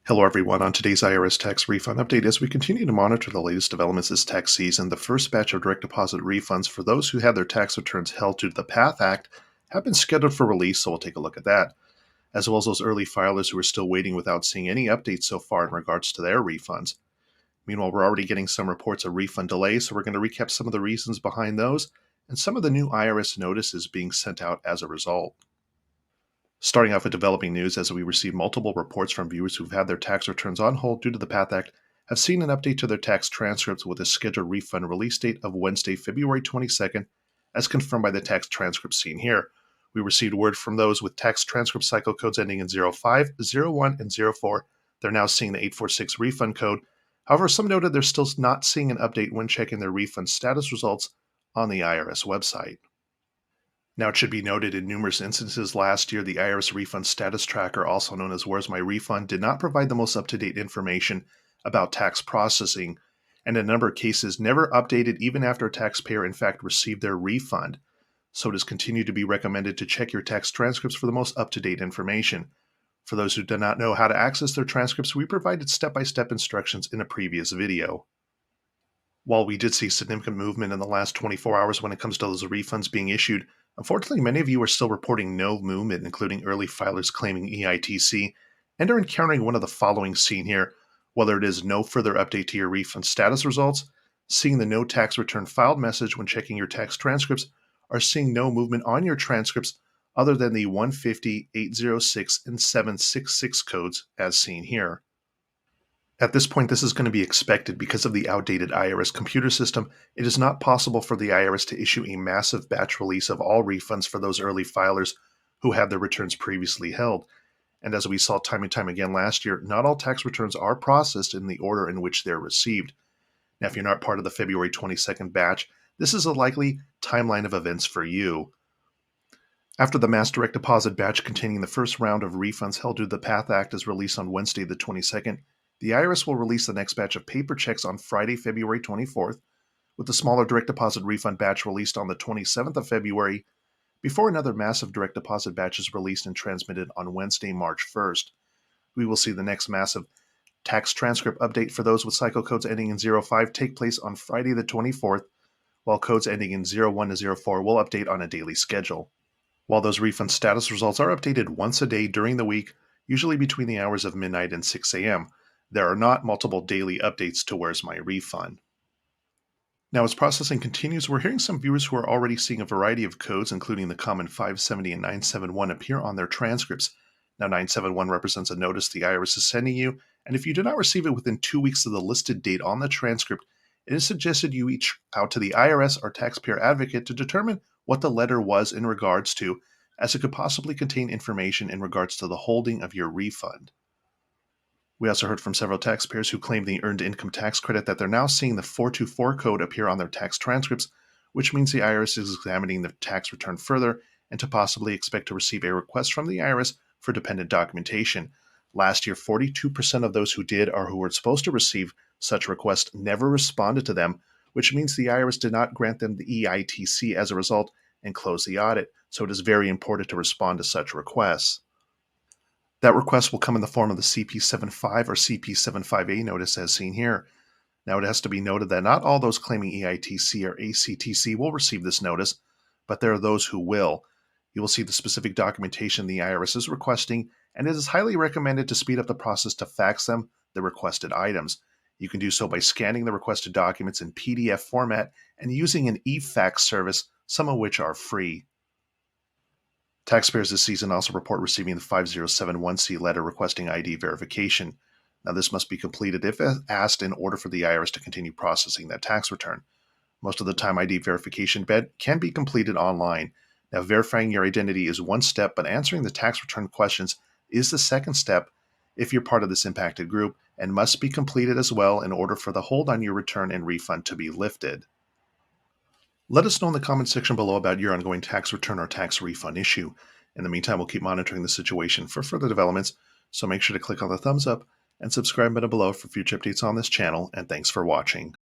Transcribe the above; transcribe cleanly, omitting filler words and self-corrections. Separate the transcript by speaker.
Speaker 1: Hello everyone, on today's IRS tax refund update, as we continue to monitor the latest developments this tax season, the first batch of direct deposit refunds for those who had their tax returns held due to the PATH Act have been scheduled for release, so we'll take a look at that, as well as those early filers who are still waiting without seeing any updates so far in regards to their refunds. Meanwhile, we're already getting some reports of refund delays, so we're going to recap some of the reasons behind those and some of the new IRS notices being sent out as a result. Starting off with developing news, as we receive multiple reports from viewers who've had their tax returns on hold due to the PATH Act, have seen an update to their tax transcripts with a scheduled refund release date of Wednesday, February 22nd, as confirmed by the tax transcripts seen here. We received word from those with tax transcript cycle codes ending in 05, 01, and 04. They're now seeing the 846 refund code. However, some noted they're still not seeing an update when checking their refund status results on the IRS website. Now, it should be noted in numerous instances last year, the IRS Refund Status Tracker, also known as Where's My Refund, did not provide the most up-to-date information about tax processing, and in a number of cases never updated even after a taxpayer in fact received their refund. So it is continued to be recommended to check your tax transcripts for the most up-to-date information. For those who do not know how to access their transcripts, we provided step-by-step instructions in a previous video. While we did see significant movement in the last 24 hours when it comes to those refunds being issued, unfortunately many of you are still reporting no movement, including early filers claiming EITC, and are encountering one of the following seen here, whether it is no further update to your refund status results, seeing the no tax return filed message when checking your tax transcripts, or seeing no movement on your transcripts other than the 150, 806, and 766 codes as seen here. At this point, this is going to be expected because of the outdated IRS computer system. It is not possible for the IRS to issue a massive batch release of all refunds for those early filers who had their returns previously held. And as we saw time and time again last year, not all tax returns are processed in the order in which they're received. Now, if you're not part of the February 22nd batch, this is a likely timeline of events for you. After the mass direct deposit batch containing the first round of refunds held due to the PATH Act is released on Wednesday the 22nd, the IRS will release the next batch of paper checks on Friday, February 24th, with the smaller direct deposit refund batch released on the 27th of February, before another massive direct deposit batch is released and transmitted on Wednesday, March 1st. We will see the next massive tax transcript update for those with cycle codes ending in 05 take place on Friday the 24th, while codes ending in 01 to 04 will update on a daily schedule. While those refund status results are updated once a day during the week, usually between the hours of midnight and 6 a.m., there are not multiple daily updates to Where's My Refund. Now, as processing continues, we're hearing some viewers who are already seeing a variety of codes, including the common 570 and 971, appear on their transcripts. Now, 971 represents a notice the IRS is sending you, and if you do not receive it within 2 weeks of the listed date on the transcript, it is suggested you reach out to the IRS or taxpayer advocate to determine what the letter was in regards to, as it could possibly contain information in regards to the holding of your refund. We also heard from several taxpayers who claimed the earned income tax credit that they're now seeing the 424 code appear on their tax transcripts, which means the IRS is examining the tax return further and to possibly expect to receive a request from the IRS for dependent documentation. Last year, 42% of those who did or who were supposed to receive such requests never responded to them, which means the IRS did not grant them the EITC as a result and close the audit, so it is very important to respond to such requests. That request will come in the form of the CP75 or CP75A notice as seen here. Now, it has to be noted that not all those claiming EITC or ACTC will receive this notice, but there are those who will. You will see the specific documentation the IRS is requesting, and it is highly recommended to speed up the process to fax them the requested items. You can do so by scanning the requested documents in PDF format and using an e-fax service, some of which are free. Taxpayers this season also report receiving the 5071C letter requesting ID verification. Now, this must be completed if asked in order for the IRS to continue processing that tax return. Most of the time, ID verification can be completed online. Now, verifying your identity is one step, but answering the tax return questions is the second step if you're part of this impacted group and must be completed as well in order for the hold on your return and refund to be lifted. Let us know in the comment section below about your ongoing tax return or tax refund issue. In the meantime, we'll keep monitoring the situation for further developments, so make sure to click on the thumbs up and subscribe button below for future updates on this channel, and thanks for watching.